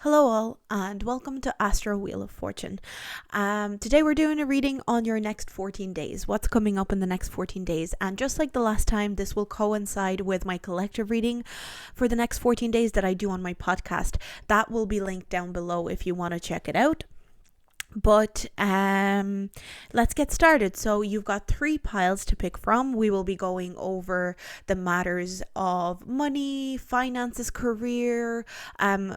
Hello all and welcome to Astro Wheel of Fortune. Today we're doing a reading on your next 14 days, what's coming up in the next 14 days, and just like the last time, this will coincide with my collective reading for the next 14 days that I do on my podcast. That will be linked down below if you want to check it out. But let's get started. So you've got 3 piles to pick from. We will be going over the matters of money, finances, career,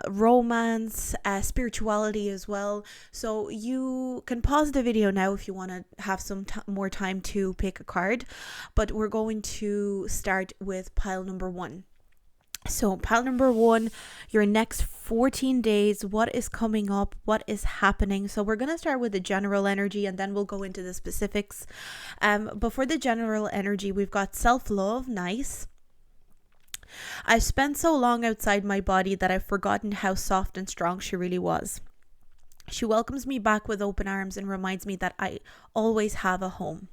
romance, spirituality as well. So you can pause the video now if you want to have some more time to pick a card. But we're going to start with pile number 1. So pile number 1, your next 14 days, what is coming up, what is happening. So we're going to start with the general energy and then we'll go into the specifics. But for the general energy, we've got self-love, nice. I've spent so long outside my body that I've forgotten how soft and strong she really was. She welcomes me back with open arms and reminds me that I always have a home.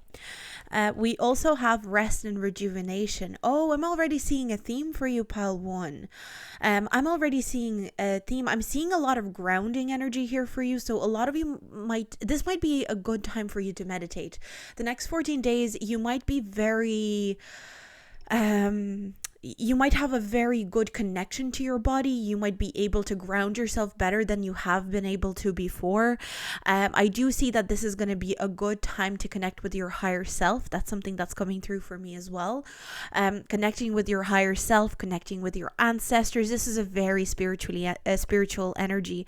We also have rest and rejuvenation. Oh, I'm already seeing a theme for you, pile 1. I'm already seeing a theme. I'm seeing a lot of grounding energy here for you. So a lot of you this might be a good time for you to meditate. The next 14 days, you might be very... you might have a very good connection to your body. You might be able to ground yourself better than you have been able to before. I do see that this is going to be a good time to connect with your higher self. That's something that's coming through for me as well. Connecting with your higher self, connecting with your ancestors. This is a very spiritual energy.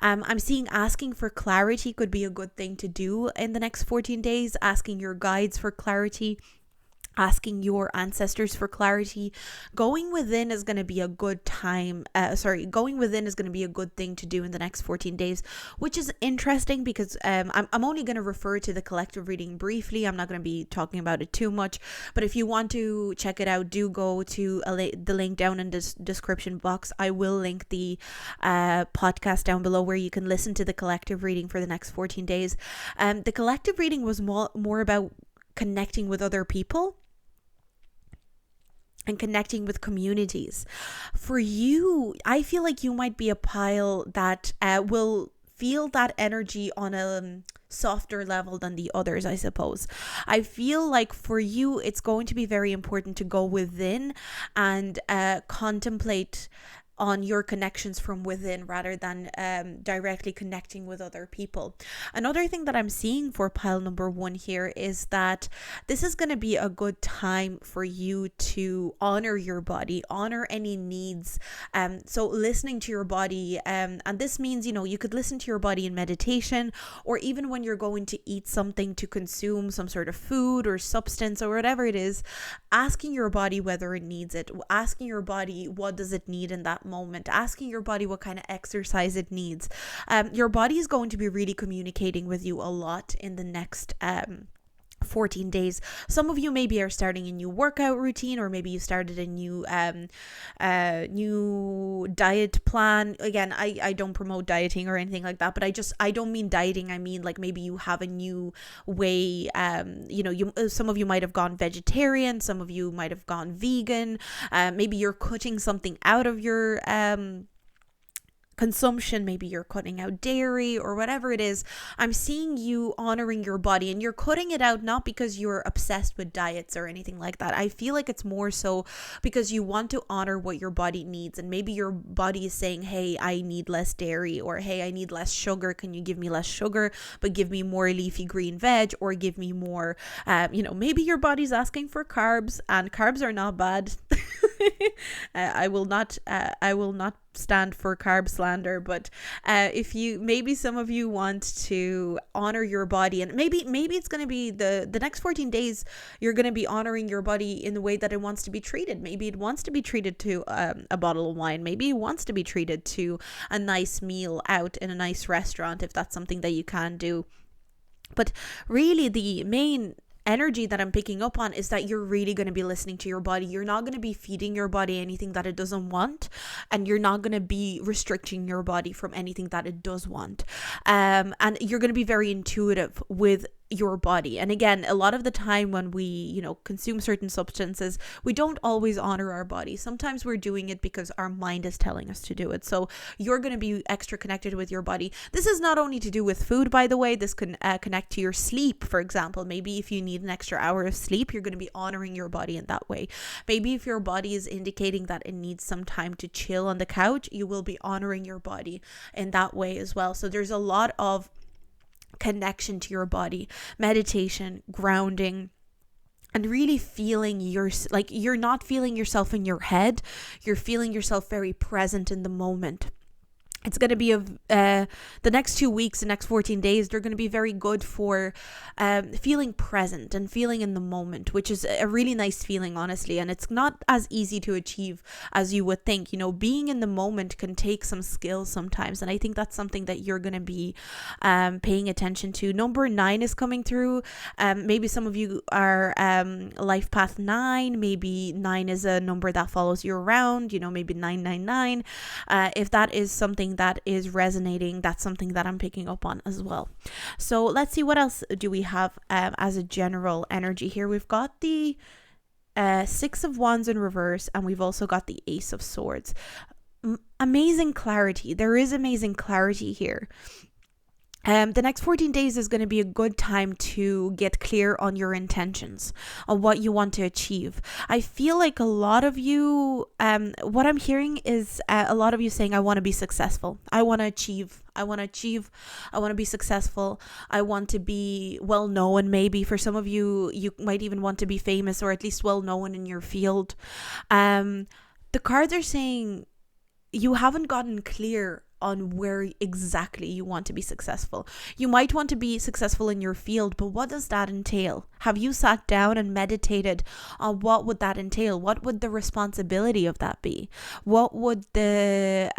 I'm seeing asking for clarity could be a good thing to do in the next 14 days. Asking your guides for clarity. Asking your ancestors for clarity. Going within is going to be a good time. Going within is going to be a good thing to do in the next 14 days, which is interesting because I'm only going to refer to the collective reading briefly. I'm not going to be talking about it too much, but if you want to check it out, do go to the link down in the description box. I will link the podcast down below where you can listen to the collective reading for the next 14 days. The collective reading was more about connecting with other people and connecting with communities. For you, I feel like you might be a pile that will feel that energy on a softer level than the others, I suppose. I feel like for you, it's going to be very important to go within and contemplate on your connections from within rather than directly connecting with other people. Another thing that I'm seeing for pile number 1 here is that this is going to be a good time for you to honor your body, honor any needs. So listening to your body, and this means, you could listen to your body in meditation, or even when you're going to eat something, to consume some sort of food or substance or whatever it is, asking your body whether it needs it, asking your body what does it need in that moment, asking your body what kind of exercise it needs. Your body is going to be really communicating with you a lot in the next 14 days. Some of you maybe are starting a new workout routine, or maybe you started a new diet plan. Again, I don't promote dieting or anything like that, but I don't mean dieting. I mean like maybe you have a new way. Some of you might have gone vegetarian, some of you might have gone vegan. Maybe you're cutting something out of your consumption, maybe you're cutting out dairy or whatever it is. I'm seeing you honoring your body, and you're cutting it out not because you're obsessed with diets or anything like that. I feel like it's more so because you want to honor what your body needs, and maybe your body is saying, hey, I need less dairy, or hey, I need less sugar. Can you give me less sugar but give me more leafy green veg, or give me more maybe your body's asking for carbs, and carbs are not bad. I will not stand for carb slander, but maybe some of you want to honor your body, and maybe it's going to be the next 14 days you're going to be honoring your body in the way that it wants to be treated. Maybe it wants to be treated to a bottle of wine. Maybe it wants to be treated to a nice meal out in a nice restaurant, if that's something that you can do. But really the main energy that I'm picking up on is that you're really going to be listening to your body. You're not going to be feeding your body anything that it doesn't want, and you're not going to be restricting your body from anything that it does want. And you're going to be very intuitive with your body. And again, a lot of the time when we, consume certain substances, we don't always honor our body. Sometimes we're doing it because our mind is telling us to do it. So you're going to be extra connected with your body. This is not only to do with food, by the way. This can connect to your sleep, for example. Maybe if you need an extra hour of sleep, you're going to be honoring your body in that way. Maybe if your body is indicating that it needs some time to chill on the couch, you will be honoring your body in that way as well. So there's a lot of connection to your body, meditation, grounding, and really feeling you're not feeling yourself in your head. You're feeling yourself very present in the moment. It's going to be the next 2 weeks, the next 14 days, they're going to be very good for feeling present and feeling in the moment, which is a really nice feeling, honestly. And it's not as easy to achieve as you would think. Being in the moment can take some skills sometimes. And I think that's something that you're going to be paying attention to. Number 9 is coming through. Maybe some of you are life path 9. Maybe 9 is a number that follows you around, maybe 999. If that is something that is resonating, that's something that I'm picking up on as well. So let's see, what else do we have as a general energy here. We've got the 6 of Wands in reverse, and we've also got the Ace of Swords. Amazing clarity. There is amazing clarity here. The next 14 days is going to be a good time to get clear on your intentions, on what you want to achieve. I feel like a lot of you, what I'm hearing is a lot of you saying, I want to be successful. I want to achieve. I want to be successful. I want to be well known. Maybe for some of you, you might even want to be famous or at least well known in your field. The cards are saying you haven't gotten clear on where exactly you want to be successful. You might want to be successful in your field, but what does that entail? Have you sat down and meditated on what would that entail? What would the responsibility of that be? What would the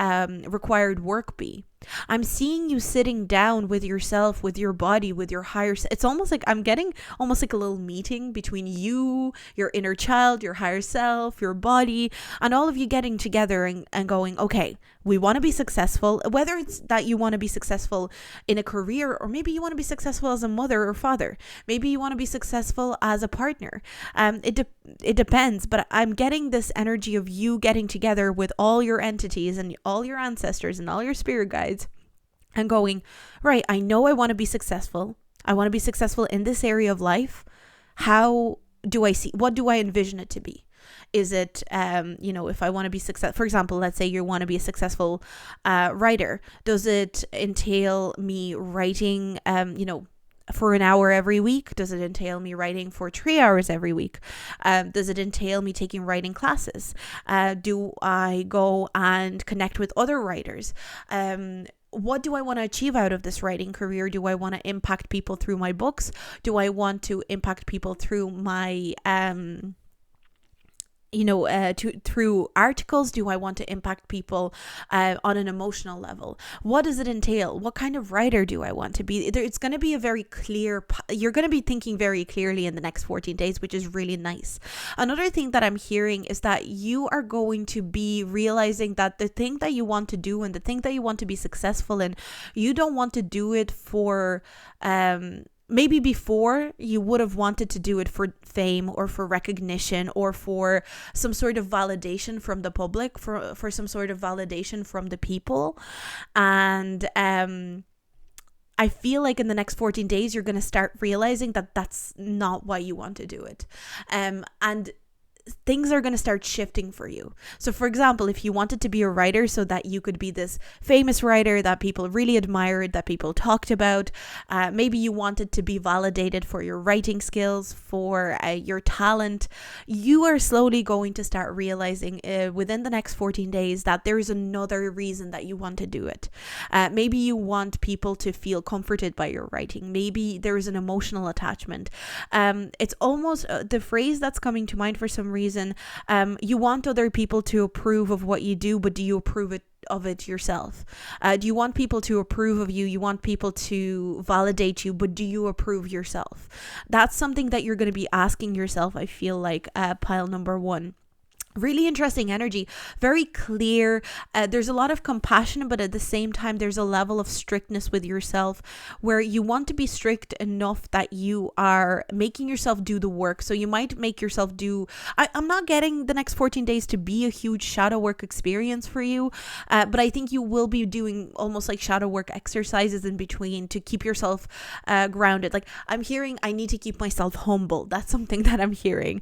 required work be? I'm seeing you sitting down with yourself, with your body, with your higher self. It's almost like I'm getting almost like a little meeting between you, your inner child, your higher self, your body, and all of you getting together and going, okay, we want to be successful, whether it's that you want to be successful in a career, or maybe you want to be successful as a mother or father. Maybe you want to be successful as a partner. It depends, but I'm getting this energy of you getting together with all your entities and all your ancestors and all your spirit guides and going, right, I know I want to be successful. I want to be successful in this area of life. How do I see, what do I envision it to be? Is it, if I want to be successful, for example, let's say you want to be a successful writer. Does it entail me writing, for an hour every week? Does it entail me writing for 3 hours every week? Does it entail me taking writing classes? Do I go and connect with other writers? What do I want to achieve out of this writing career? Do I want to impact people through my books? Do I want to impact people through my through articles? Do I want to impact people on an emotional level? What does it entail? What kind of writer do I want to be? It's going to be a very clear, you're going to be thinking very clearly in the next 14 days, which is really nice. Another thing that I'm hearing is that you are going to be realizing that the thing that you want to do and the thing that you want to be successful in, you don't want to do it for maybe before you would have wanted to do it for fame or for recognition or for some sort of validation from the public, for some sort of validation from the people. And I feel like in the next 14 days, you're going to start realizing that that's not why you want to do it. And things are going to start shifting for you. So for example, if you wanted to be a writer so that you could be this famous writer that people really admired, that people talked about, maybe you wanted to be validated for your writing skills, for your talent, you are slowly going to start realizing within the next 14 days that there's another reason that you want to do it. Maybe you want people to feel comforted by your writing. Maybe there's an emotional attachment. It's almost the phrase that's coming to mind for some reason. You want other people to approve of what you do, but do you approve of it yourself? Do you want people to approve of you? You want people to validate you, but do you approve yourself? That's something that you're going to be asking yourself, I feel like, pile number 1. Really interesting energy, very clear. There's a lot of compassion, but at the same time there's a level of strictness with yourself where you want to be strict enough that you are making yourself do the work. So you might make yourself do, I'm not getting the next 14 days to be a huge shadow work experience for you, but I think you will be doing almost like shadow work exercises in between to keep yourself grounded. Like I'm hearing, I need to keep myself humble. That's something that I'm hearing.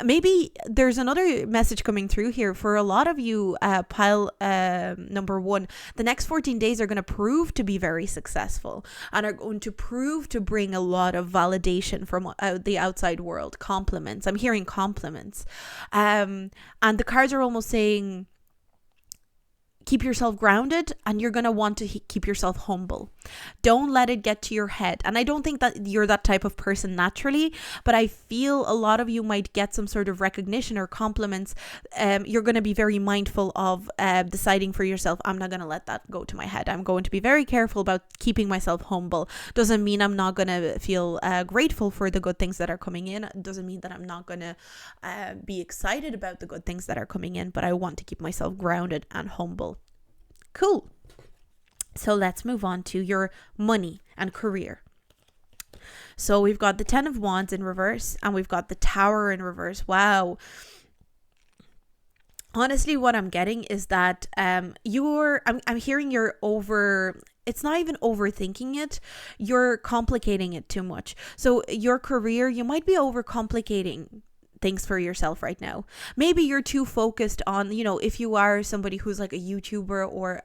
Maybe there's another message coming through here for a lot of you. Pile number one, the next 14 days are going to prove to be very successful and are going to prove to bring a lot of validation from the outside world. Compliments. I'm hearing compliments. And the cards are almost saying, keep yourself grounded, and you're going to want to keep yourself humble. Don't let it get to your head. And I don't think that you're that type of person naturally, but I feel a lot of you might get some sort of recognition or compliments. You're going to be very mindful of deciding for yourself, I'm not going to let that go to my head. I'm going to be very careful about keeping myself humble. Doesn't mean I'm not going to feel grateful for the good things that are coming in. Doesn't mean that I'm not going to be excited about the good things that are coming in, but I want to keep myself grounded and humble. Cool. So let's move on to your money and career. So we've got the 10 of Wands in reverse and we've got the Tower in reverse. Wow. Honestly, what I'm getting is that I'm hearing you're it's not even overthinking it, you're complicating it too much. So your career, you might be overcomplicating things for yourself right now. Maybe you're too focused on, if you are somebody who's like a YouTuber or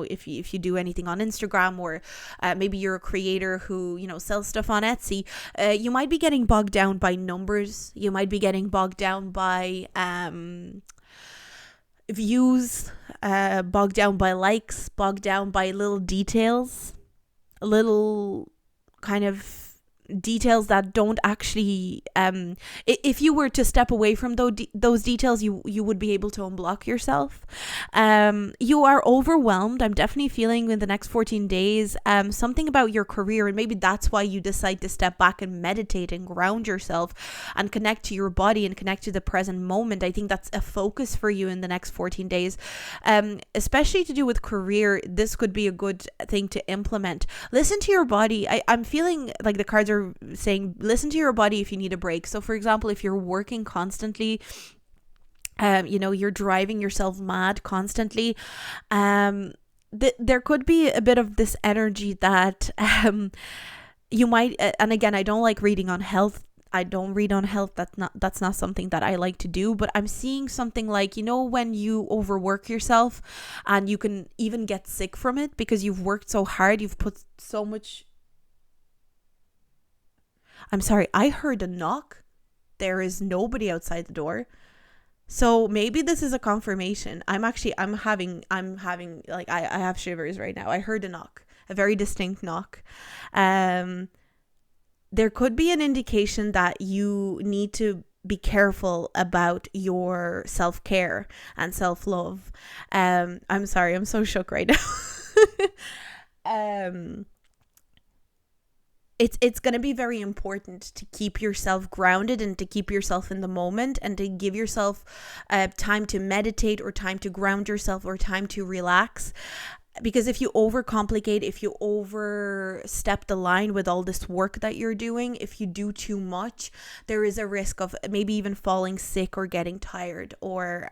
if you do anything on Instagram, or maybe you're a creator who sells stuff on Etsy, you might be getting bogged down by numbers. You might be getting bogged down by views, bogged down by likes, bogged down by little details, little kind of details that don't actually if you were to step away from those details, you would be able to unblock yourself. You are overwhelmed. I'm definitely feeling in the next 14 days something about your career, and maybe that's why you decide to step back and meditate and ground yourself and connect to your body and connect to the present moment. I think that's a focus for you in the next 14 days, especially to do with career. This could be a good thing to implement. Listen to your body. I'm feeling like the cards are saying listen to your body if you need a break. So for example, if you're working constantly, you're driving yourself mad constantly, there could be a bit of this energy that you might, and again, I don't like reading on health. I don't read on health. That's not something that I like to do, but I'm seeing something like, when you overwork yourself and you can even get sick from it because you've worked so hard, you've put so much. I'm sorry, I heard a knock. There is nobody outside the door. So maybe this is a confirmation. I'm having like, I have shivers right now. I heard a knock, a very distinct knock. There could be an indication that you need to be careful about your self-care and self-love. I'm sorry, I'm so shook right now. It's going to be very important to keep yourself grounded and to keep yourself in the moment and to give yourself time to meditate or time to ground yourself or time to relax. Because if you overcomplicate, if you overstep the line with all this work that you're doing, if you do too much, there is a risk of maybe even falling sick or getting tired or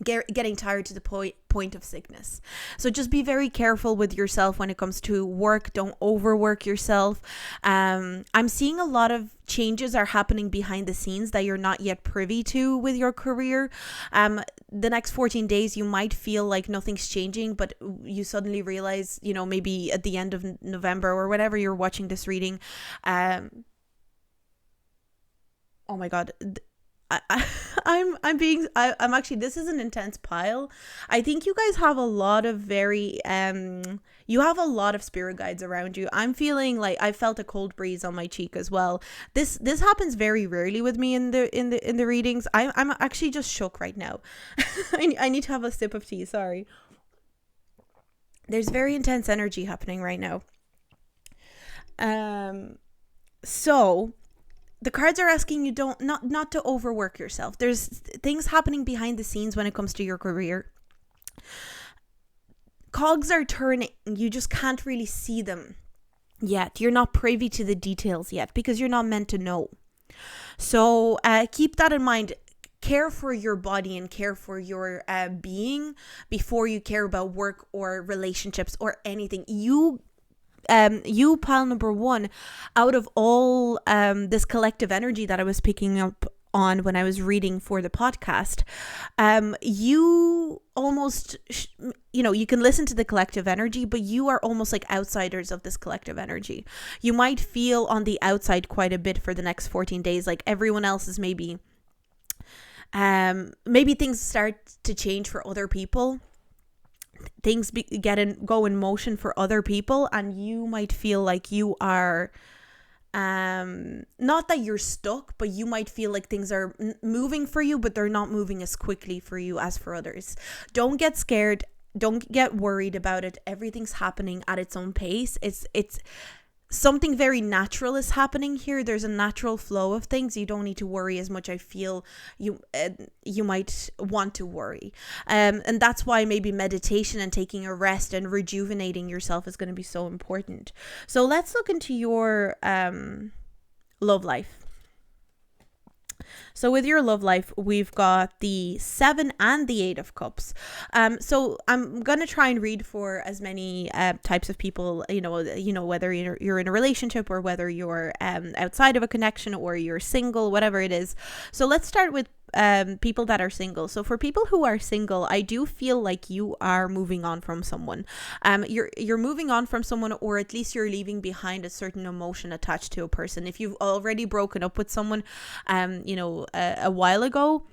getting tired to the point of sickness. So just be very careful with yourself when it comes to work. Don't overwork yourself. I'm seeing a lot of changes are happening behind the scenes that you're not yet privy to with your career. The next 14 days you might feel like nothing's changing, but you suddenly realize, maybe at the end of November or whenever you're watching this reading, oh my god, I'm actually, this is an intense pile. I think you guys have a lot of you have a lot of spirit guides around you. I'm feeling like I felt a cold breeze on my cheek as well. This happens very rarely with me in the readings. I'm actually just shook right now. I need to have a sip of tea. Sorry. There's very intense energy happening right now. So the cards are asking you not to overwork yourself. There's things happening behind the scenes when it comes to your career. Cogs are turning. You just can't really see them yet. You're not privy to the details yet because you're not meant to know. So keep that in mind. Care for your body and care for your being before you care about work or relationships or anything. You pile number one, out of all this collective energy that I was picking up on when I was reading for the podcast, you almost, you can listen to the collective energy, but you are almost like outsiders of this collective energy. You might feel on the outside quite a bit for the next 14 days, like everyone else is maybe things start to change for other people. Things go in motion for other people, and you might feel like you are not that you're stuck, but you might feel like things are moving for you, but they're not moving as quickly for you as for others. Don't get scared, don't get worried about it. Everything's happening at its own pace. It's something very natural is happening here. There's a natural flow of things. You don't need to worry as much. I feel you might want to worry, and that's why maybe meditation and taking a rest and rejuvenating yourself is going to be so important. So let's look into your love life. So with your love life, we've got the 7 and the 8 of Cups. So I'm going to try and read for as many types of people, whether you're in a relationship or whether you're outside of a connection or you're single, whatever it is. So let's start with people that are single. So for people who are single, I do feel like you are moving on from someone. You're moving on from someone, or at least you're leaving behind a certain emotion attached to a person. If you've already broken up with someone, a while ago,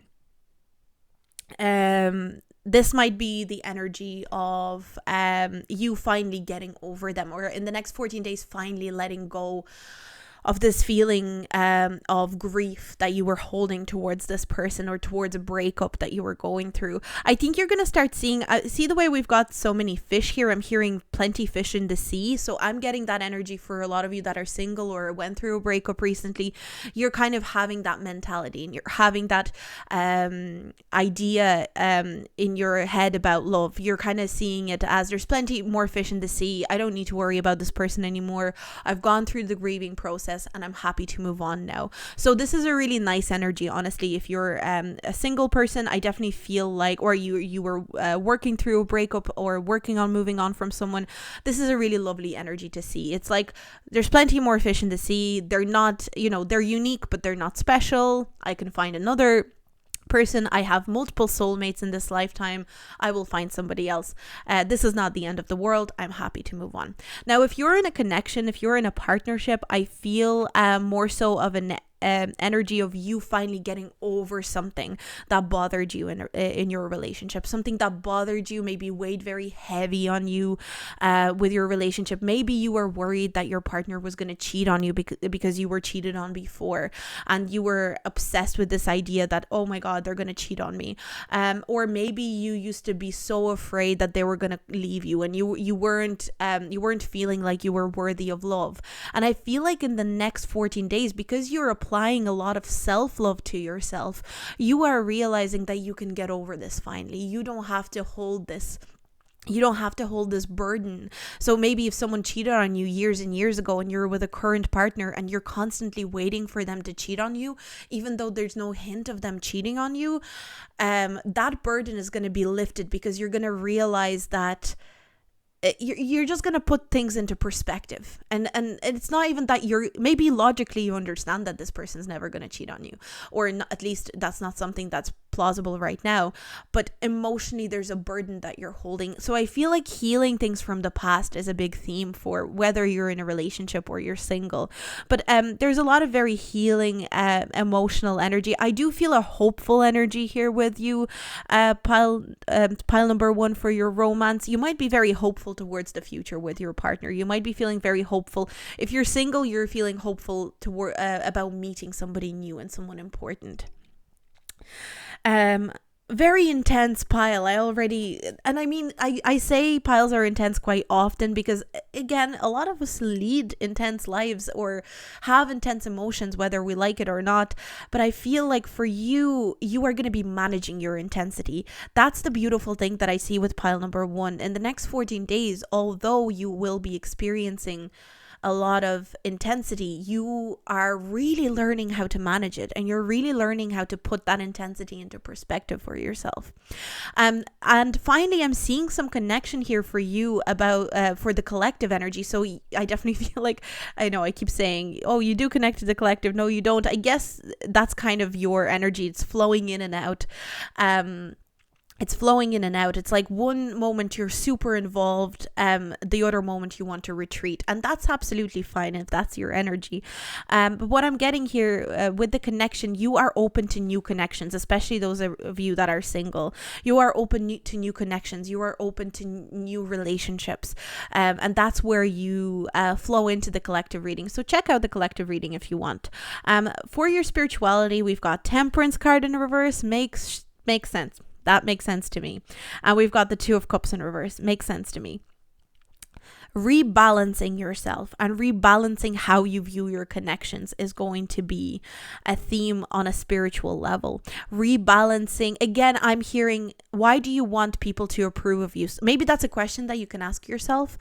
this might be the energy of you finally getting over them, or in the next 14 days finally letting go of this feeling of grief that you were holding towards this person or towards a breakup that you were going through. I think you're going to start seeing, see the way we've got so many fish here. I'm hearing plenty fish in the sea. So I'm getting that energy for a lot of you that are single or went through a breakup recently. You're kind of having that mentality and you're having that idea in your head about love. You're kind of seeing it as there's plenty more fish in the sea. I don't need to worry about this person anymore. I've gone through the grieving process and I'm happy to move on now. So this is a really nice energy, honestly. If you're a single person, I definitely feel like, or you were working through a breakup or working on moving on from someone, this is a really lovely energy to see. It's like there's plenty more fish in the sea. They're not, they're unique, but they're not special. I can find another person. I have multiple soulmates in this lifetime. I will find somebody else. This is not the end of the world. I'm happy to move on. Now, if you're in a connection, if you're in a partnership, I feel more so of an energy of you finally getting over something that bothered you in your relationship, something that bothered you, maybe weighed very heavy on you with your relationship. Maybe you were worried that your partner was going to cheat on you because you were cheated on before, and you were obsessed with this idea that, oh my God, they're going to cheat on me. Or maybe you used to be so afraid that they were going to leave you, and you weren't feeling like you were worthy of love. And I feel like in the next 14 days, because you're applying a lot of self-love to yourself, you are realizing that you can get over this finally. You don't have to hold this burden. So maybe if someone cheated on you years and years ago and you're with a current partner and you're constantly waiting for them to cheat on you, even though there's no hint of them cheating on you, that burden is going to be lifted, because you're going to realize that you're just going to put things into perspective, and it's not even that maybe logically you understand that this person's never going to cheat on you, or not, at least that's not something that's plausible right now, but emotionally there's a burden that you're holding. So I feel like healing things from the past is a big theme for whether you're in a relationship or you're single. But there's a lot of very healing emotional energy. I do feel a hopeful energy here with you, pile number 1 for your romance. You might be very hopeful towards the future with your partner. You might be feeling very hopeful. If you're single, you're feeling hopeful about meeting somebody new and someone important. very intense pile. And I mean, I say piles are intense quite often because, again, a lot of us lead intense lives or have intense emotions, whether we like it or not. But I feel like for you, you are going to be managing your intensity. That's the beautiful thing that I see with pile number 1. In the next 14 days, although you will be experiencing a lot of intensity, you are really learning how to manage it, and you're really learning how to put that intensity into perspective for yourself. And finally, I'm seeing some connection here for you about for the collective energy. So I definitely feel like, I know I keep saying, oh, you do connect to the collective. No, you don't. I guess that's kind of your energy. It's flowing in and out. It's flowing in and out. It's like one moment you're super involved, the other moment you want to retreat, and that's absolutely fine if that's your energy. But what I'm getting here with the connection, you are open to new connections, especially those of you that are single. You are open to new connections. You are open to new relationships, and that's where you flow into the collective reading. So check out the collective reading if you want. For your spirituality, we've got Temperance card in reverse. Makes sense. That makes sense to me. And we've got the Two of Cups in reverse. Makes sense to me. Rebalancing yourself and rebalancing how you view your connections is going to be a theme on a spiritual level. Rebalancing, again, I'm hearing, why do you want people to approve of you? Maybe that's a question that you can ask yourself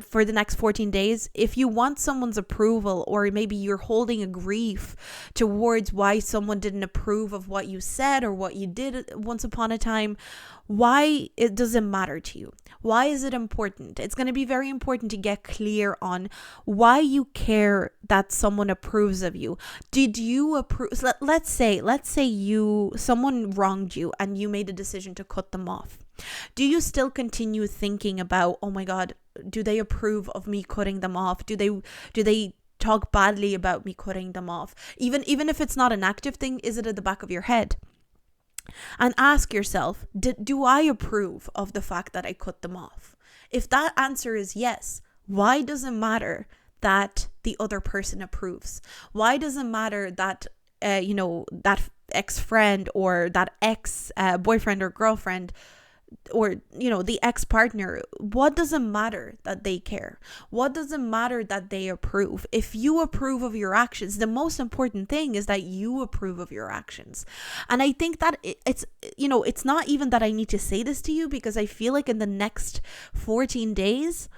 for the next 14 days. If you want someone's approval, or maybe you're holding a grief towards why someone didn't approve of what you said or what you did once upon a time, why it doesn't matter to you? Why is it important? It's going to be very important to get clear on why you care that someone approves of you. Did you approve? Let's say someone wronged you and you made a decision to cut them off. Do you still continue thinking about, oh my God, do they approve of me cutting them off? Do they talk badly about me cutting them off? Even if it's not an active thing, is it at the back of your head? And ask yourself, do I approve of the fact that I cut them off? If that answer is yes, why does it matter that the other person approves? Why does it matter that, that ex-friend or that ex-boyfriend or girlfriend, or the ex-partner, what does it matter that they care? What does it matter that they approve? If you approve of your actions, the most important thing is that you approve of your actions. And I think that it's not even that I need to say this to you, because I feel like in the next 14 days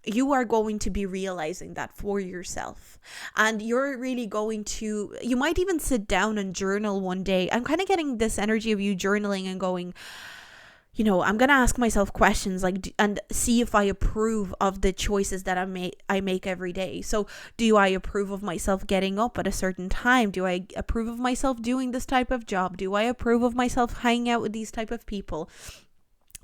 you are going to be realizing that for yourself, and you're really going to, you might even sit down and journal one day. I'm kind of getting this energy of you journaling and going, I'm going to ask myself questions and see if I approve of the choices that I make every day. So do I approve of myself getting up at a certain time? Do I approve of myself doing this type of job? Do I approve of myself hanging out with these type of people?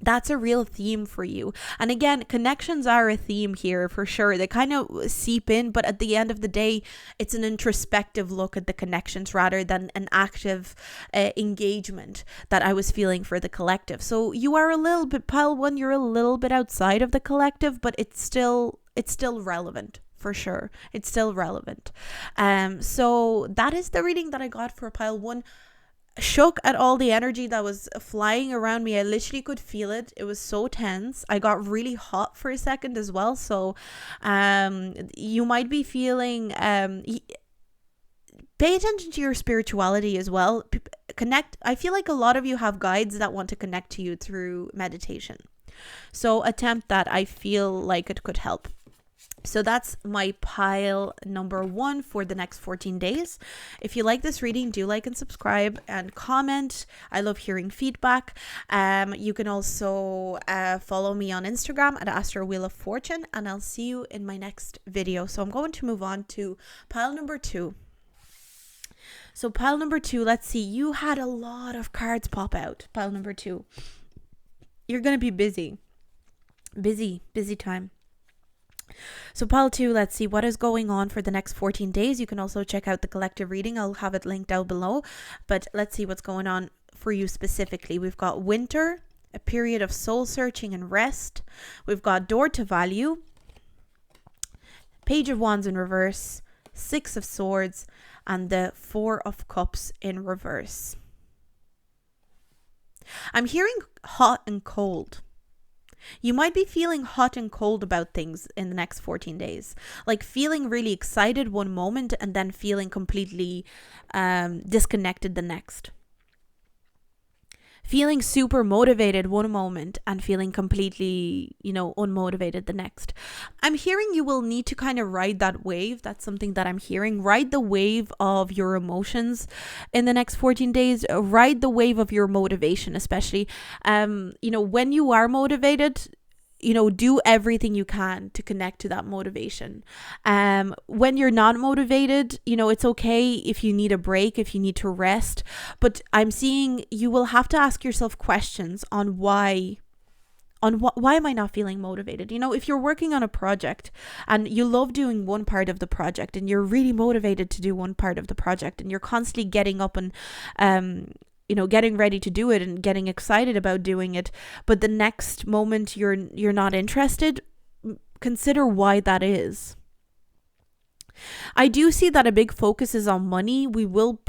That's a real theme for you. And again, connections are a theme here for sure. They kind of seep in, but at the end of the day, it's an introspective look at the connections rather than an active engagement that I was feeling for the collective. So you are a little bit, pile 1, you're a little bit outside of the collective, but it's still relevant. For sure. It's still relevant. So that is the reading that I got for pile 1. Shook at all the energy that was flying around me. I literally could feel it. It was so tense. I got really hot for a second as well. So you might be feeling pay attention to your spirituality as well. Connect. I feel like a lot of you have guides that want to connect to you through meditation. So attempt that. I feel like it could help. So that's my pile number 1 for the next 14 days. If you like this reading, do like and subscribe and comment. I love hearing feedback. You can also follow me on Instagram at Astro Wheel of Fortune, and I'll see you in my next video. So I'm going to move on to pile number 2. So pile number 2, let's see. You had a lot of cards pop out. Pile number 2. You're going to be busy. Busy time. So pile 2, let's see what is going on for the next 14 days. You can also check out the collective reading. I'll have it linked down below. But let's see what's going on for you specifically. We've got winter, a period of soul searching and rest. We've got door to value, Page of Wands in reverse, 6 of Swords, and the 4 of Cups in reverse. I'm hearing hot and cold. You might be feeling hot and cold about things in the next 14 days. Like feeling really excited one moment and then feeling completely disconnected the next. Feeling super motivated one moment and feeling completely, unmotivated the next. I'm hearing you will need to kind of ride that wave. That's something that I'm hearing. Ride the wave of your emotions in the next 14 days. Ride the wave of your motivation, especially. When you are motivated, do everything you can to connect to that motivation. When you're not motivated, it's okay if you need a break, if you need to rest. But I'm seeing you will have to ask yourself questions on why am I not feeling motivated? If you're working on a project and you love doing one part of the project and you're really motivated to do one part of the project and you're constantly getting up and getting ready to do it and getting excited about doing it, but the next moment you're not interested, consider why that is. I do see that a big focus is on money. We will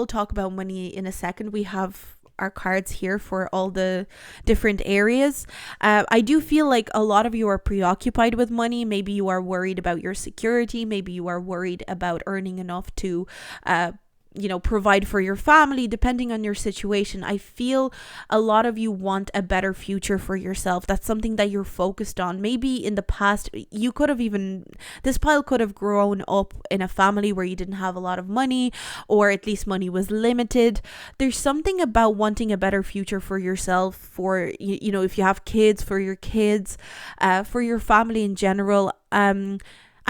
talk about money in a second. We have our cards here for all the different areas. I do feel like a lot of you are preoccupied with money. Maybe you are worried about your security. Maybe you are worried about earning enough to provide for your family, depending on your situation. I feel a lot of you want a better future for yourself. That's something that you're focused on. Maybe in the past, this pile could have grown up in a family where you didn't have a lot of money, or at least money was limited. There's something about wanting a better future for yourself, for, if you have kids, for your kids, for your family in general.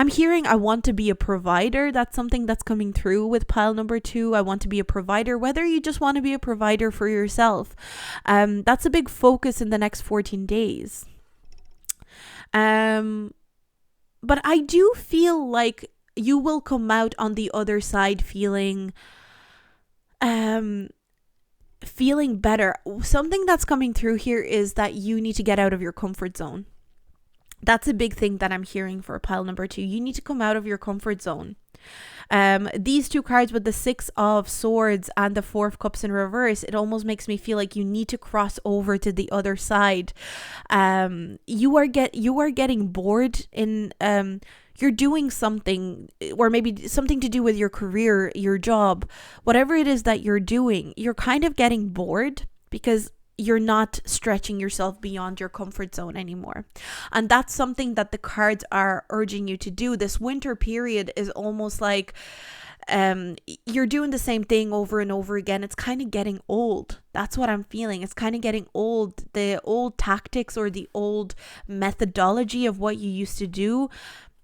I'm hearing I want to be a provider. That's something that's coming through with pile number 2. I want to be a provider, whether you just want to be a provider for yourself. That's a big focus in the next 14 days. But I do feel like you will come out on the other side feeling better. Something that's coming through here is that you need to get out of your comfort zone. That's a big thing that I'm hearing for pile number 2. You need to come out of your comfort zone. These two cards with the 6 of Swords and the 4 of Cups in reverse, it almost makes me feel like you need to cross over to the other side. You are getting bored in you're doing something, or maybe something to do with your career, your job, whatever it is that you're doing. You're kind of getting bored because you're not stretching yourself beyond your comfort zone anymore. And that's something that the cards are urging you to do. This winter period is almost like you're doing the same thing over and over again. It's kind of getting old. That's what I'm feeling. It's kind of getting old. The old tactics or the old methodology of what you used to do,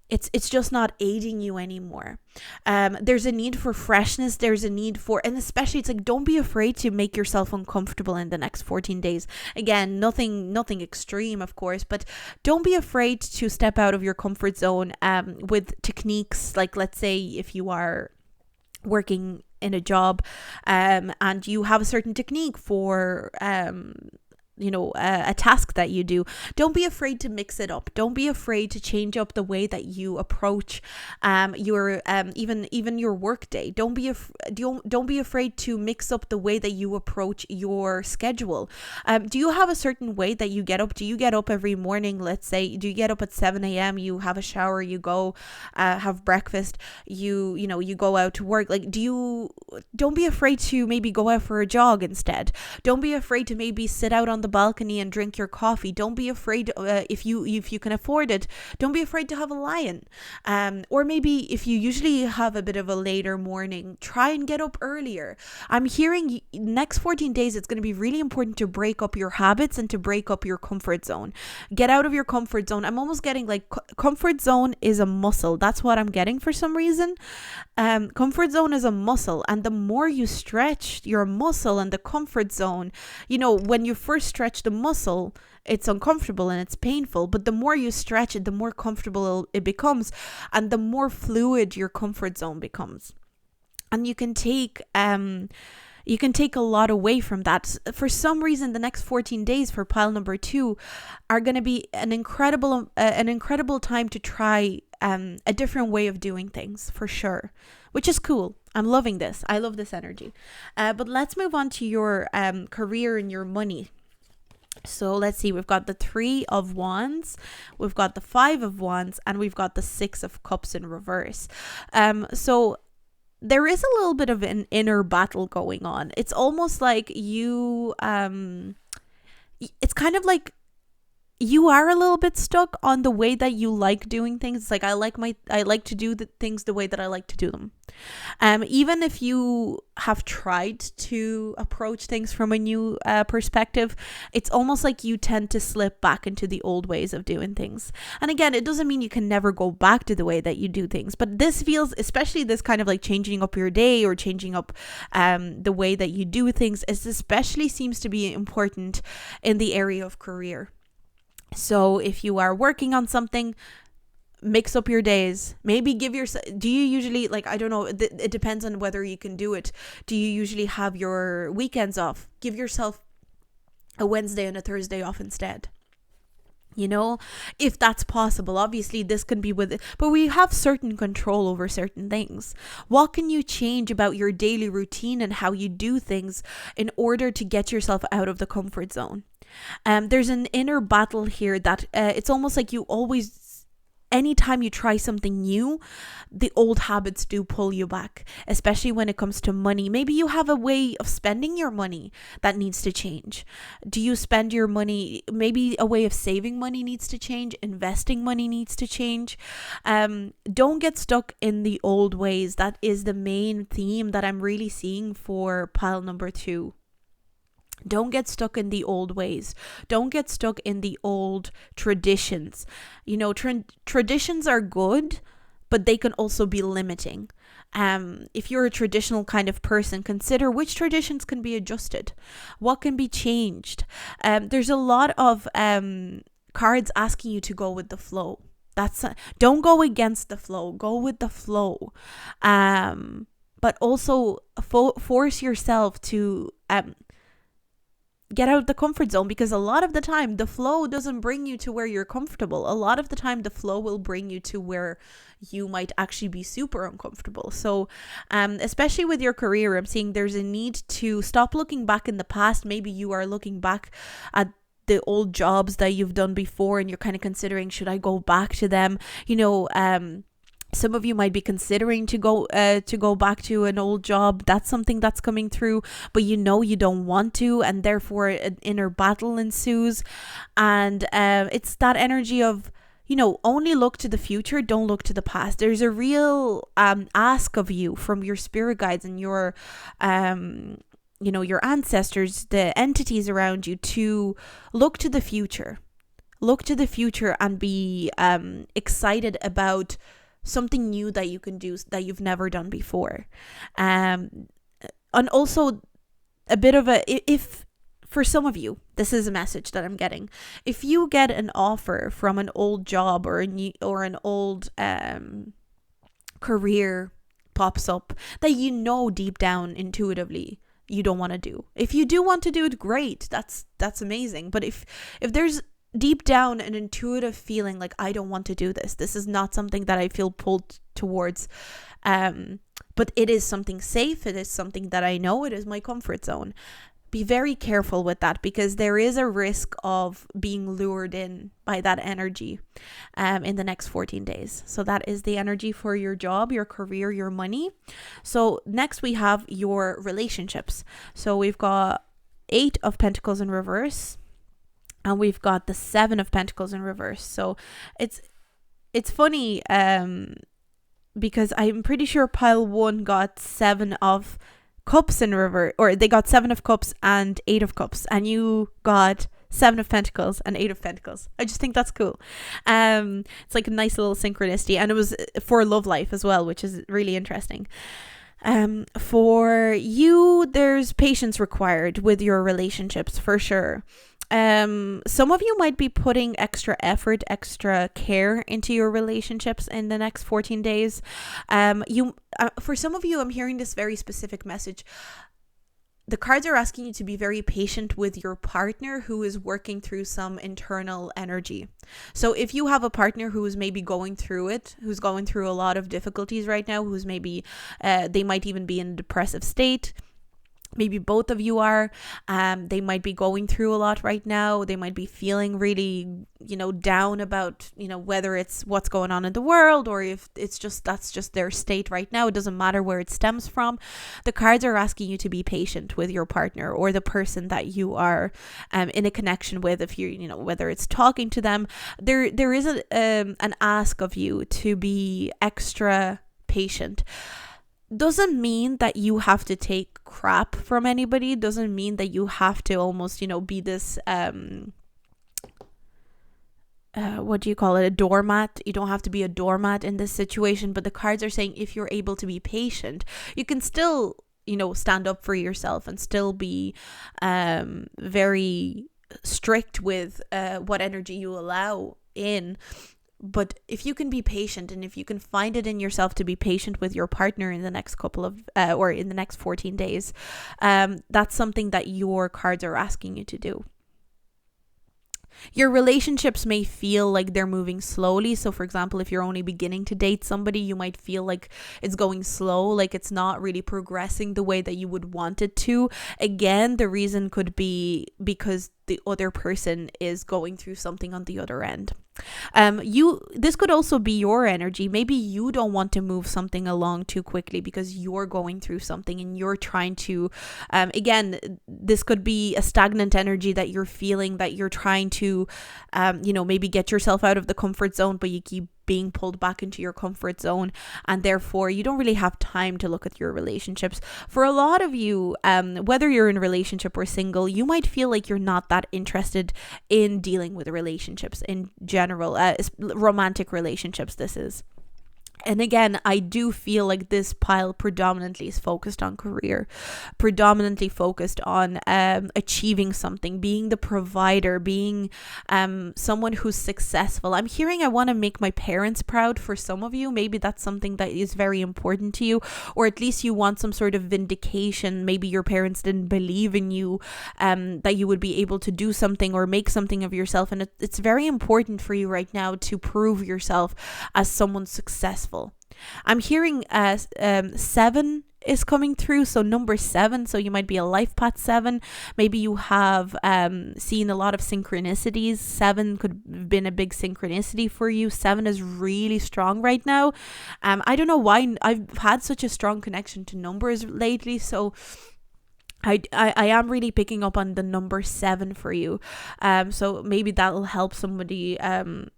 it's just not aiding you anymore. There's a need for freshness. There's a need for, and especially it's like, don't be afraid to make yourself uncomfortable in the next 14 days. Again, nothing extreme, of course, but don't be afraid to step out of your comfort zone with techniques. Like, let's say if you are working in a job and you have a certain technique for a task that you do, don't be afraid to mix it up. Don't be afraid to change up the way that you approach your even your work day. Don't be afraid to mix up the way that you approach your schedule. Do you have a certain way that you get up? Do you get up every morning? Let's say, do you get up at 7 a.m., you have a shower, you go have breakfast, you go out to work? Like, don't be afraid to maybe go out for a jog instead. Don't be afraid to maybe sit out on the balcony and drink your coffee. Don't be afraid, if you can afford it, don't be afraid to have a lion. Or maybe if you usually have a bit of a later morning, try and get up earlier. I'm hearing next 14 days it's going to be really important to break up your habits and to break up your comfort zone. Get out of your comfort zone. I'm almost getting like comfort zone is a muscle. That's what I'm getting for some reason. Comfort zone is a muscle, and the more you stretch your muscle and the comfort zone, when you first stretch the muscle, it's uncomfortable and it's painful, but the more you stretch it, the more comfortable it becomes, and the more fluid your comfort zone becomes. And you can take a lot away from that. For some reason, the next 14 days for pile number 2 are going to be an incredible time to try a different way of doing things, for sure, which is cool. I'm loving this. I love this energy. But let's move on to your career and your money. So let's see, we've got the 3 of Wands, we've got the 5 of Wands, and we've got the 6 of Cups in reverse. So there is a little bit of an inner battle going on. It's almost like you, it's kind of like you are a little bit stuck on the way that you like doing things. It's like I like to do the things the way that I like to do them. Even if you have tried to approach things from a new perspective, it's almost like you tend to slip back into the old ways of doing things. And again, it doesn't mean you can never go back to the way that you do things, but this feels, especially this kind of like changing up your day or changing up the way that you do things, is especially seems to be important in the area of career. So if you are working on something, mix up your days. Maybe give yourself, do you usually, like, I don't know, it depends on whether you can do it. Do you usually have your weekends off? Give yourself a Wednesday and a Thursday off instead. You know, if that's possible. Obviously this can be with it, but we have certain control over certain things. What can you change about your daily routine and how you do things in order to get yourself out of the comfort zone? There's an inner battle here that it's almost like you always, anytime you try something new, the old habits do pull you back, especially when it comes to money. Maybe you have a way of spending your money that needs to change. Do you spend your money? Maybe a way of saving money needs to change. Investing money needs to change. Don't get stuck in the old ways. That is the main theme that I'm really seeing for pile number 2. Don't get stuck in the old ways. Don't get stuck in the old traditions. You know, traditions are good, but they can also be limiting. If you're a traditional kind of person, consider which traditions can be adjusted. What can be changed? There's a lot of cards asking you to go with the flow. Don't go against the flow. Go with the flow. But also force yourself to get out of the comfort zone, because a lot of the time the flow doesn't bring you to where you're comfortable. A lot of the time the flow will bring you to where you might actually be super uncomfortable. So especially with your career, I'm seeing there's a need to stop looking back in the past. Maybe you are looking back at the old jobs that you've done before and you're kind of considering, should I go back to them? You know, some of you might be considering to go back to an old job. That's something that's coming through, but you know you don't want to, and therefore an inner battle ensues. And it's that energy of, you know, only look to the future, don't look to the past. There's a real ask of you from your spirit guides and your you know, your ancestors, the entities around you, to look to the future. Look to the future and be excited about something new that you can do that you've never done before. And also a bit of if for some of you, this is a message that I'm getting. If you get an offer from an old job or an old career pops up that you know deep down intuitively you don't want to do. If you do want to do it, great. That's amazing. But if there's deep down an intuitive feeling like, I don't want to do this, this is not something that I feel pulled towards, but it is something safe, it is something that I know, it is my comfort zone, be very careful with that, because there is a risk of being lured in by that energy in the next 14 days. So that is the energy for your job, your career, your money. So next we have your relationships. So we've got 8 of Pentacles in reverse, and we've got the 7 of Pentacles in reverse. So it's funny because I'm pretty sure pile 1 got 7 of Cups in reverse, or they got 7 of Cups and 8 of Cups, and you got 7 of Pentacles and 8 of Pentacles. I just think that's cool. It's like a nice little synchronicity, and it was for love life as well, which is really interesting. For you, there's patience required with your relationships for sure. Some of you might be putting extra effort, extra care into your relationships in the next 14 days. For some of you, I'm hearing this very specific message. the cards are asking you to be very patient with your partner who is working through some internal energy. So if you have a partner who is maybe going through it, who's going through a lot of difficulties right now, who's maybe, they might even be in a depressive state. Maybe both of you are, they might be going through a lot right now. They might be feeling really, down about, whether it's what's going on in the world or if it's just, that's just their state right now. It doesn't matter where it stems from. The cards are asking you to be patient with your partner or the person that you are in a connection with. If you, whether it's talking to them, there is an ask of you to be extra patient. Doesn't mean that you have to take crap from anybody. Doesn't mean that you have to almost, be this, what do you call it? A doormat. You don't have to be a doormat in this situation, but the cards are saying if you're able to be patient, you can still, stand up for yourself and still be, very strict with, what energy you allow in. But if you can be patient and if you can find it in yourself to be patient with your partner in the next couple of, or in the next 14 days, that's something that your cards are asking you to do. Your relationships may feel like they're moving slowly. So for example, if you're only beginning to date somebody, you might feel like it's going slow, like it's not really progressing the way that you would want it to. Again, the reason could be because the other person is going through something on the other end. This could also be your energy. Maybe you don't want to move something along too quickly because you're going through something and you're trying to, again, this could be a stagnant energy that you're feeling, that you're trying to, maybe get yourself out of the comfort zone, but you keep being pulled back into your comfort zone, and therefore you don't really have time to look at your relationships. For a lot of you, whether you're in a relationship or single, you might feel like you're not that interested in dealing with relationships in general, romantic relationships this is. And again, I do feel like this pile predominantly is focused on career, predominantly focused on achieving something, being the provider, being someone who's successful. I'm hearing I want to make my parents proud for some of you. Maybe that's something that is very important to you, or at least you want some sort of vindication. Maybe your parents didn't believe in you, that you would be able to do something or make something of yourself. And it's very important for you right now to prove yourself as someone successful. I'm hearing 7 is coming through, so number 7, so you might be a life path 7. Maybe you have seen a lot of synchronicities. 7 could have been a big synchronicity for you. 7 is really strong right now. I don't know why I've had such a strong connection to numbers lately, so I am really picking up on the number 7 for you. So maybe that'll help somebody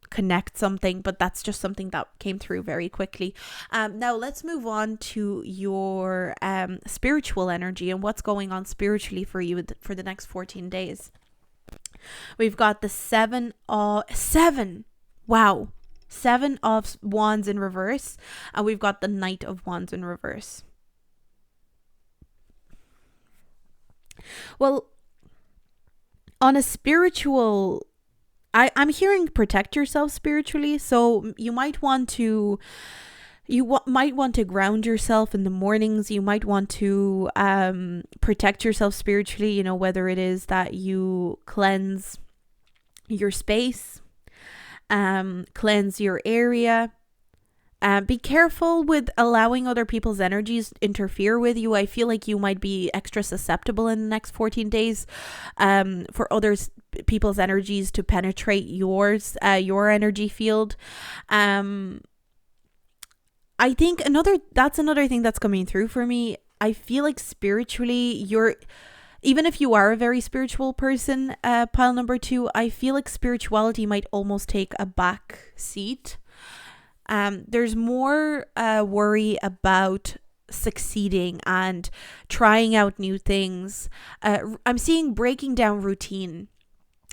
connect something, but that's just something that came through very quickly. Now let's move on to your spiritual energy and what's going on spiritually for you for the next 14 days. We've got the 7 of Wands in reverse, and we've got the Knight of Wands in reverse. Well, on a spiritual, I'm hearing protect yourself spiritually. So you might want to ground yourself in the mornings. You might want to protect yourself spiritually, whether it is that you cleanse your space, cleanse your area. Be careful with allowing other people's energies interfere with you. I feel like you might be extra susceptible in the next 14 days for people's energies to penetrate your energy field. I think that's another thing that's coming through for me. I feel like spiritually even if you are a very spiritual person, pile number 2, I feel like spirituality might almost take a back seat. There's more worry about succeeding and trying out new things. I'm seeing breaking down routine.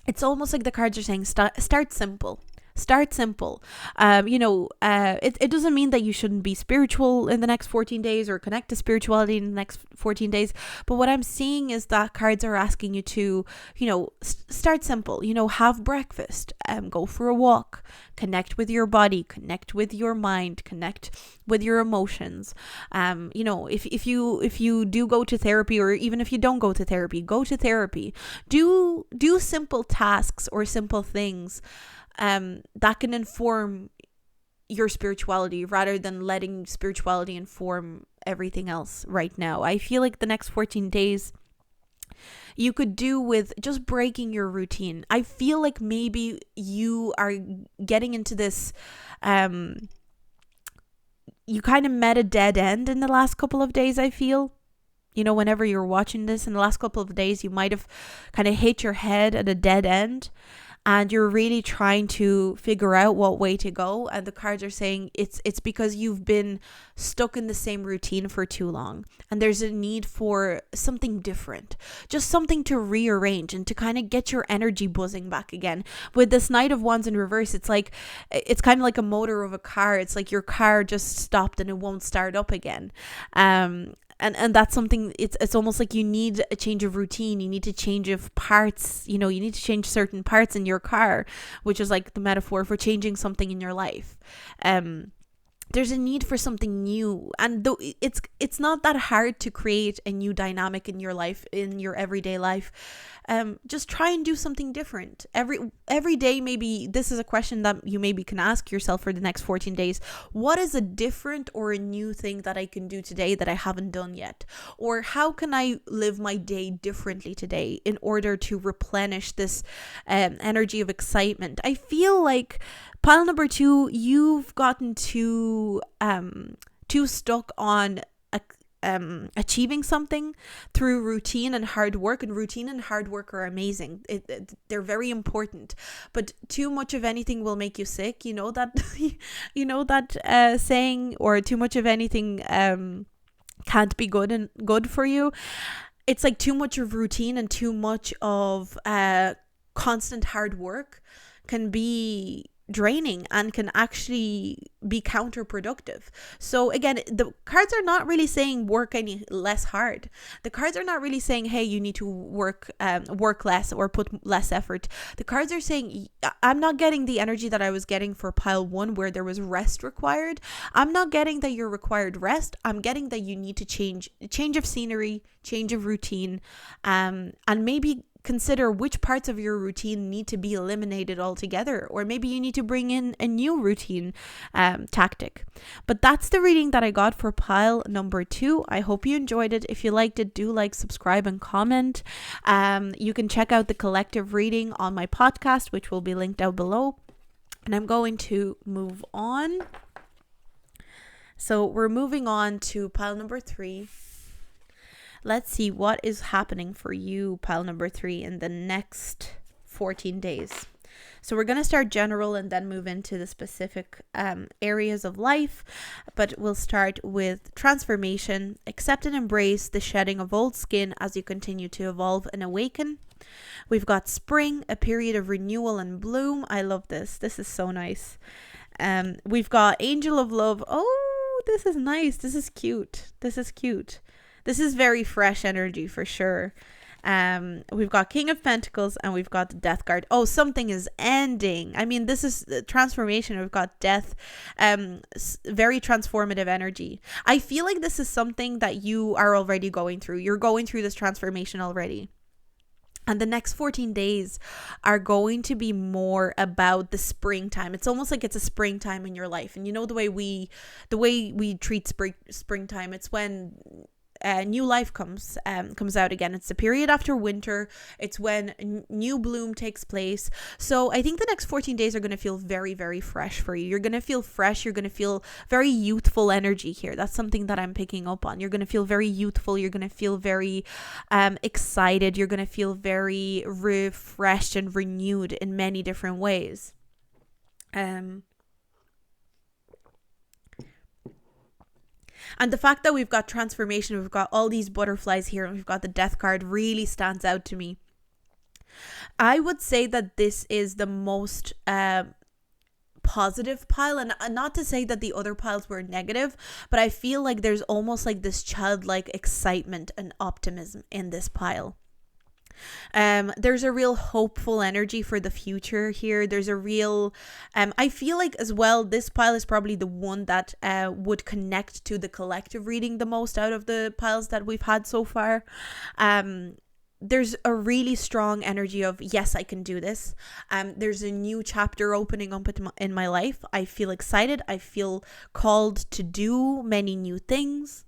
It's almost like the cards are saying start simple. Start simple. It doesn't mean that you shouldn't be spiritual in the next 14 days or connect to spirituality in the next 14 days. But what I'm seeing is that cards are asking you to, start simple, have breakfast, go for a walk, connect with your body, connect with your mind, connect with your emotions. If you do go to therapy, or even if you don't go to therapy, go to therapy. Do simple tasks or simple things that can inform your spirituality rather than letting spirituality inform everything else right now. I feel like the next 14 days you could do with just breaking your routine. I feel like maybe you are getting into this you kind of met a dead end in the last couple of days, I feel. Whenever you're watching this in the last couple of days, you might have kind of hit your head at a dead end, and you're really trying to figure out what way to go. And the cards are saying it's because you've been stuck in the same routine for too long, and there's a need for something different, just something to rearrange and to kind of get your energy buzzing back again. With this Knight of Wands in reverse, it's kind of like a motor of a car. It's like your car just stopped and it won't start up again. And that's something, it's almost like you need a change of routine. You need to change of parts, you need to change certain parts in your car, which is like the metaphor for changing something in your life. There's a need for something new, and though it's not that hard to create a new dynamic in your life, in your everyday life. Just try and do something different every day. Maybe this is a question that you maybe can ask yourself for the next 14 days. What is a different or a new thing that I can do today that I haven't done yet? Or how can I live my day differently today in order to replenish this energy of excitement? I feel like pile number 2, you've gotten too stuck on achieving something through routine and hard work. And routine and hard work are amazing. They're very important, but too much of anything will make you sick. You know that saying, or too much of anything can't be good for you. It's like too much of routine and too much of constant hard work can be draining and can actually be counterproductive. So again, the cards are not really saying work any less hard. The cards are not really saying, hey, you need to work less or put less effort. The cards are saying, I'm not getting the energy that I was getting for pile 1, where there was rest required. I'm not getting that you're required rest. I'm getting that you need to change of scenery, change of routine, and maybe consider which parts of your routine need to be eliminated altogether, or maybe you need to bring in a new routine tactic. But that's the reading that I got for pile number 2. I hope you enjoyed it. If you liked it, do like, subscribe, and comment. You can check out the collective reading on my podcast, which will be linked down below. And I'm going to move on. So we're moving on to pile number 3. Let's see what is happening for you, pile number 3, in the next 14 days. So we're going to start general and then move into the specific areas of life. But we'll start with transformation. Accept and embrace the shedding of old skin as you continue to evolve and awaken. We've got spring, a period of renewal and bloom. I love this. This is so nice. We've got angel of love. Oh, this is nice. This is cute. This is very fresh energy for sure. We've got King of Pentacles and we've got the Death card. Oh, something is ending. I mean, this is transformation. We've got death. Very transformative energy. I feel like this is something that you are already going through. You're going through this transformation already. And the next 14 days are going to be more about the springtime. It's almost like it's a springtime in your life. And you know the way we treat springtime, it's when new life comes out again. It's the period after winter. It's when new bloom takes place. So I think the next 14 days are going to feel very, very fresh for you. You're going to feel fresh. You're going to feel very youthful energy here. That's something that I'm picking up on. You're going to feel very youthful. You're going to feel very excited. You're going to feel very refreshed and renewed in many different ways. And the fact that we've got transformation, we've got all these butterflies here, and we've got the Death card really stands out to me. I would say that this is the most positive pile, and not to say that the other piles were negative, but I feel like there's almost like this childlike excitement and optimism in this pile. There's a real hopeful energy for the future here. There's a real I feel like as well this pile is probably the one that would connect to the collective reading the most out of the piles that we've had so far. There's a really strong energy of, yes, I can do this. There's a new chapter opening up in my life. I feel excited. I feel called to do many new things.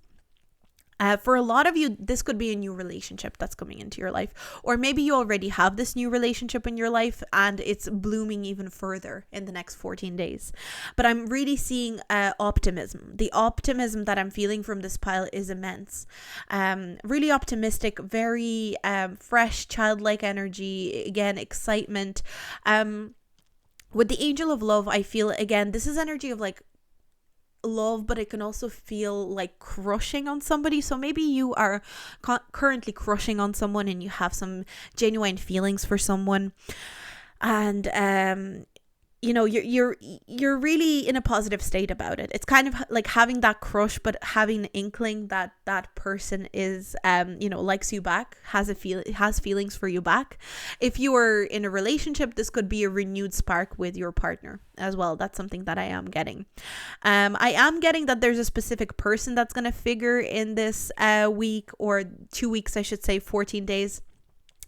For a lot of you, this could be a new relationship that's coming into your life. Or maybe you already have this new relationship in your life and it's blooming even further in the next 14 days. But I'm really seeing optimism. The optimism that I'm feeling from this pile is immense. Really optimistic, very fresh, childlike energy. Again, excitement. With the Angel of Love, I feel, again, this is energy of like love, but it can also feel like crushing on somebody. So maybe you are currently crushing on someone and you have some genuine feelings for someone, and you know, you're really in a positive state about it. It's kind of like having that crush, but having an inkling that that person is you know, likes you back, has feelings for you back. If you are in a relationship, this could be a renewed spark with your partner as well. That's something that I am getting. I am getting that there's a specific person that's going to figure in this week, or 2 weeks, I should say, 14 days.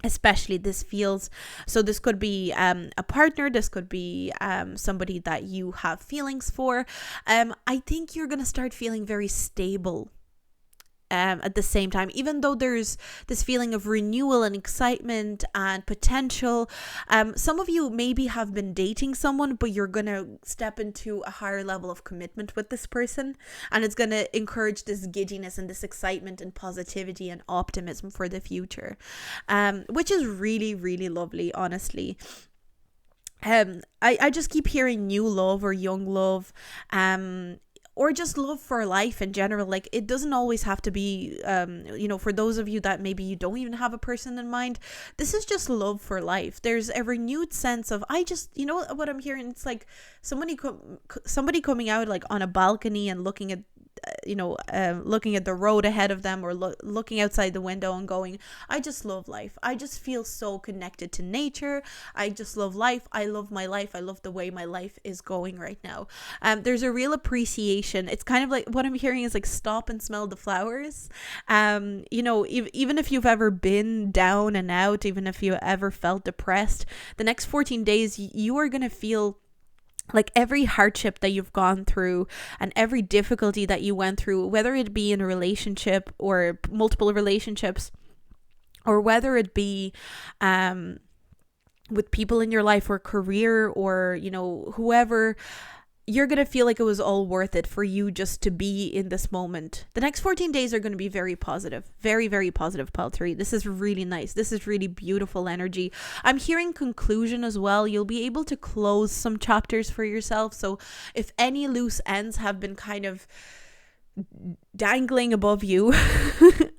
Especially this feels, so this could be a partner, this could be somebody that you have feelings for. I think you're gonna start feeling very stable at the same time, even though there's this feeling of renewal and excitement and potential. Some of you maybe have been dating someone, but you're gonna step into a higher level of commitment with this person, and it's gonna encourage this giddiness and this excitement and positivity and optimism for the future, which is really, really lovely, honestly. I just keep hearing new love or young love, or just love for life in general. Like, it doesn't always have to be, you know, for those of you that maybe you don't even have a person in mind, this is just love for life. There's a renewed sense of, you know what I'm hearing? It's like somebody coming out like on a balcony and looking at, looking at the road ahead of them, or looking outside the window and going, I just love life. I just feel so connected to nature. I just love life. I love my life. I love the way my life is going right now. There's a real appreciation. It's kind of like, what I'm hearing is like, stop and smell the flowers. You know, even if you've ever been down and out, even if you ever felt depressed, the next 14 days, you are going to feel like every hardship that you've gone through and every difficulty that you went through, whether it be in a relationship or multiple relationships, or whether it be with people in your life or career, or, you know, whoever, you're going to feel like it was all worth it for you just to be in this moment. The next 14 days are going to be very positive, very, very positive, pile 3. This is really nice. This is really beautiful energy. I'm hearing conclusion as well. You'll be able to close some chapters for yourself. So if any loose ends have been kind of dangling above you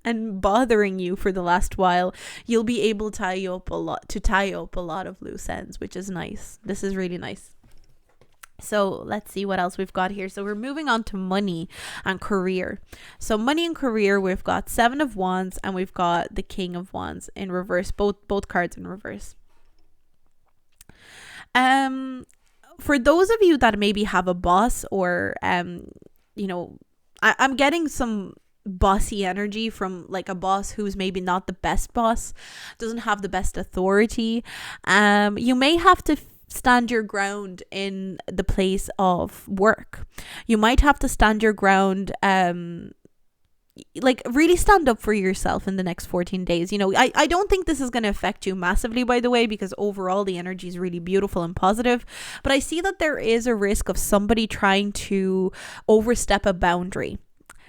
and bothering you for the last while, you'll be able to tie up a lot of loose ends, which is nice. This is really nice. So let's see what else we've got here. So we're moving on to money and career. So money and career, we've got 7 of Wands and we've got the King of Wands in reverse, both cards in reverse. For those of you that maybe have a boss, or you know, I'm getting some bossy energy from like a boss who's maybe not the best boss, doesn't have the best authority. You may have to stand your ground in the place of work. You might have to stand your ground, like really stand up for yourself in the next 14 days. You know, I don't think this is going to affect you massively, by the way, because overall the energy is really beautiful and positive. But I see that there is a risk of somebody trying to overstep a boundary.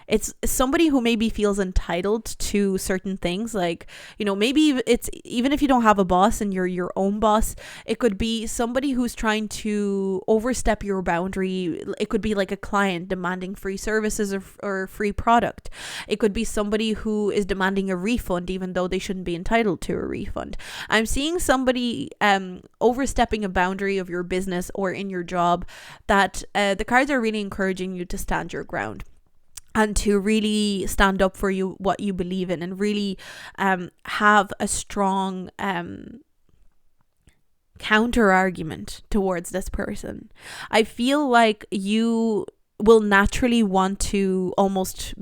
It's somebody who maybe feels entitled to certain things. Like, maybe it's, even if you don't have a boss and you're your own boss, it could be somebody who's trying to overstep your boundary. It could be like a client demanding free services or free product. It could be somebody who is demanding a refund even though they shouldn't be entitled to a refund. I'm seeing somebody overstepping a boundary of your business or in your job, that the cards are really encouraging you to stand your ground and to really stand up for what you believe in, and really have a strong counter argument towards this person. I feel like you will naturally want to almost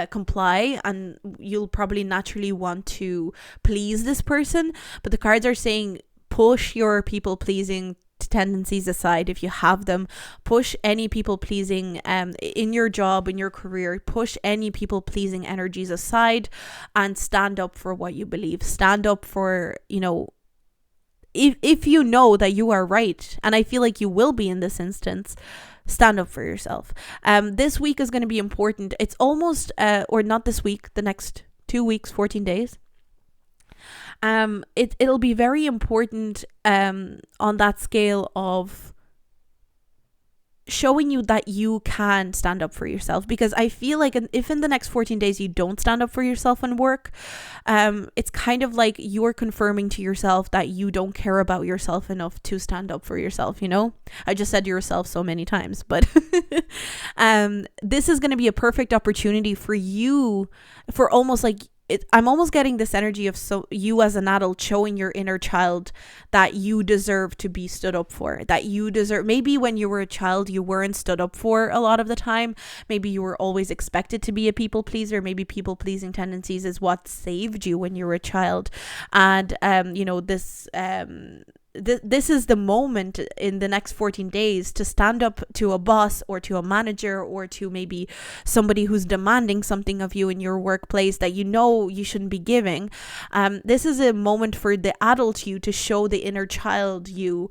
comply, and you'll probably naturally want to please this person, but the cards are saying push your people pleasing tendencies aside if you have them. Push any people pleasing in your job, in your career. Push any people pleasing energies aside and stand up for what you believe. Stand up for, if you know that you are right, and I feel like you will be in this instance, stand up for yourself. This week is going to be important. It's almost or not this week, the next 2 weeks, 14 days. It'll be very important on that scale of showing you that you can stand up for yourself, because I feel like if in the next 14 days you don't stand up for yourself in work, it's kind of like you're confirming to yourself that you don't care about yourself enough to stand up for yourself. I just said yourself so many times, but this is going to be a perfect opportunity for you, for almost like I'm almost getting this energy of you as an adult showing your inner child that you deserve to be stood up for, that you deserve. Maybe when you were a child, you weren't stood up for a lot of the time. Maybe you were always expected to be a people pleaser. Maybe people pleasing tendencies is what saved you when you were a child. And, this is the moment in the next 14 days to stand up to a boss or to a manager or to maybe somebody who's demanding something of you in your workplace that you shouldn't be giving. This is a moment for the adult you to show the inner child you,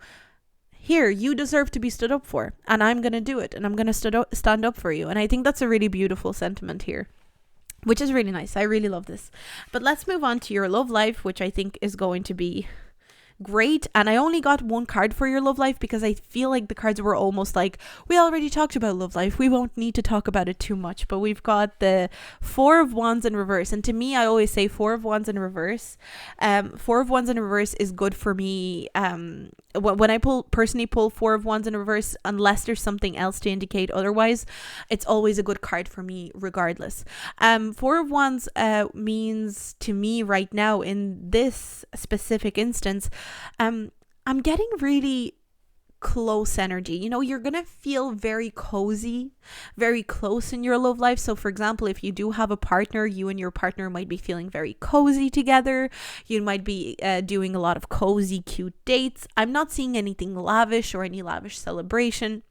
here, you deserve to be stood up for, and I'm going to do it, and I'm going to stand up for you. And I think that's a really beautiful sentiment here, which is really nice. I really love this. But let's move on to your love life, which I think is going to be great. And I only got one card for your love life because I feel like the cards were almost like, we already talked about love life, we won't need to talk about it too much. But we've got the Four of Wands in reverse, and to me, I always say Four of Wands in reverse. Four of Wands in reverse is good for me when I personally pull Four of Wands in reverse, unless there's something else to indicate otherwise. It's always a good card for me regardless. Four of Wands means to me right now in this specific instance, I'm getting really close energy. You're gonna feel very cozy, very close in your love life. So for example, if you do have a partner, you and your partner might be feeling very cozy together. You might be doing a lot of cozy, cute dates. I'm not seeing anything lavish or any lavish celebration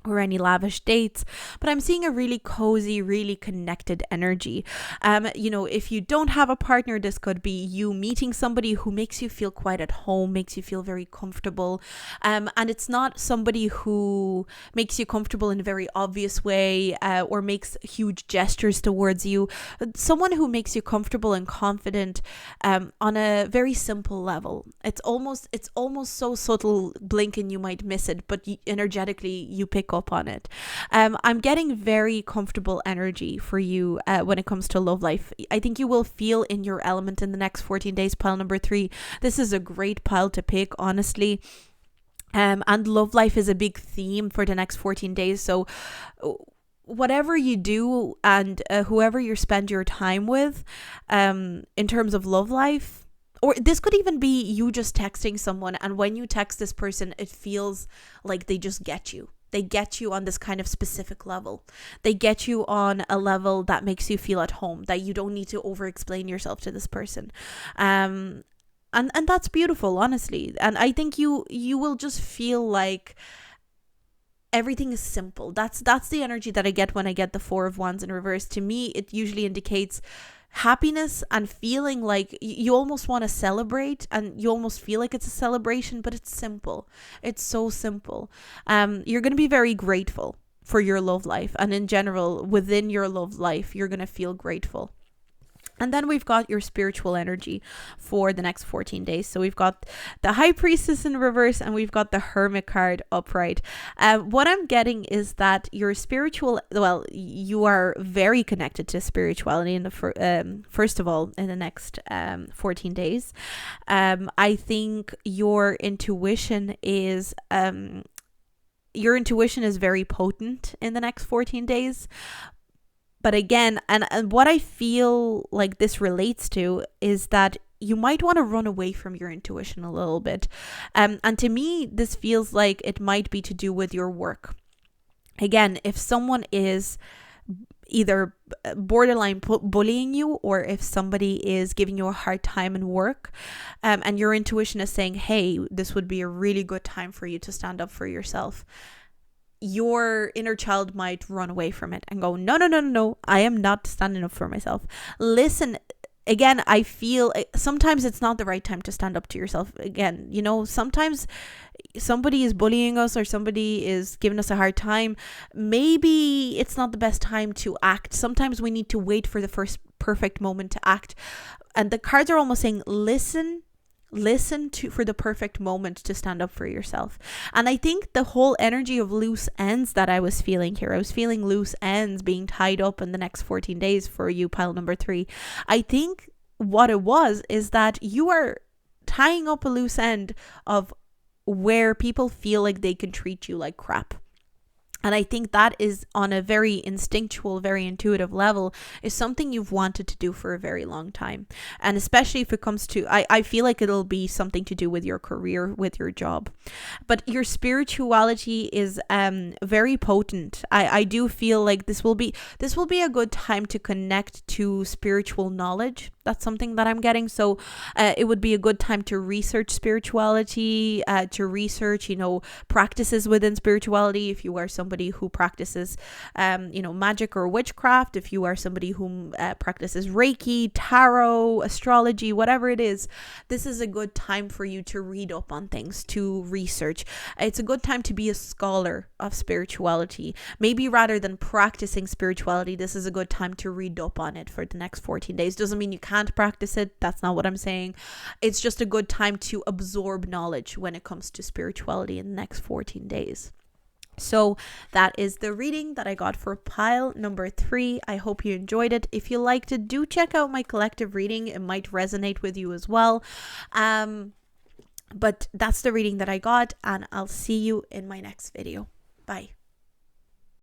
or any lavish dates, but I'm seeing a really cozy, really connected energy. If you don't have a partner, this could be you meeting somebody who makes you feel quite at home, makes you feel very comfortable. And it's not somebody who makes you comfortable in a very obvious way or makes huge gestures towards you. Someone who makes you comfortable and confident on a very simple level. It's almost so subtle, blink and you might miss it, but energetically you pick up on it. I'm getting very comfortable energy for you when it comes to love life. I think you will feel in your element in the next 14 days. Pile number 3. This is a great pile to pick, honestly. And love life is a big theme for the next 14 days. So whatever you do and whoever you spend your time with in terms of love life, or this could even be you just texting someone, and when you text this person, it feels like they just get you. They get you on this kind of specific level. They get you on a level that makes you feel at home, that you don't need to over-explain yourself to this person. And that's beautiful, honestly. And I think you will just feel like everything is simple. That's the energy that I get when I get the Four of Wands in reverse. To me, it usually indicates happiness and feeling like you almost want to celebrate, and you almost feel like it's a celebration, but it's simple. It's so simple. You're going to be very grateful. for your love life, and in general within your love life, you're going to feel grateful. And then we've got your spiritual energy for the next 14 days. So we've got the High Priestess in reverse, and we've got the Hermit card upright. What I'm getting is that your spiritual, well, you are very connected to spirituality in the first of all, in the next 14 days. I think your intuition is very potent in the next 14 days. But again, and what I feel like this relates to is that you might want to run away from your intuition a little bit. And to me, this feels like it might be to do with your work. Again, if someone is either borderline bullying you, or if somebody is giving you a hard time in work, and your intuition is saying, hey, this would be a really good time for you to stand up for yourself, your inner child might run away from it and go, no, I am not standing up for myself. Listen, again, I feel sometimes it's not the right time to stand up to yourself. Again, you know, sometimes somebody is bullying us or somebody is giving us a hard time. Maybe it's not the best time to act. Sometimes we need to wait for the first perfect moment to act. And the cards are almost saying, listen for the perfect moment to stand up for yourself. And I think the whole energy of loose ends that I was feeling here, I was feeling loose ends being tied up in the next 14 days for you, pile number 3. I think what it was is that you are tying up a loose end of where people feel like they can treat you like crap. And I think that is, on a very instinctual, very intuitive level, is something you've wanted to do for a very long time. And especially if it comes to, I feel like it'll be something to do with your career, with your job. But your spirituality is very potent. I do feel like this will be a good time to connect to spiritual knowledge. That's something that I'm getting. So it would be a good time to research spirituality, to research, practices within spirituality. If you are somebody who practices, magic or witchcraft, if you are somebody who practices Reiki, tarot, astrology, whatever it is, this is a good time for you to read up on things, to research. It's a good time to be a scholar of spirituality. Maybe rather than practicing spirituality, this is a good time to read up on it for the next 14 days. Doesn't mean you can't practice it. That's not what I'm saying. It's just a good time to absorb knowledge when it comes to spirituality in the next 14 days. So that is the reading that I got for pile number 3. I hope you enjoyed it. If you liked it, do check out my collective reading. It might resonate with you as well. But that's the reading that I got, and I'll see you in my next video. Bye.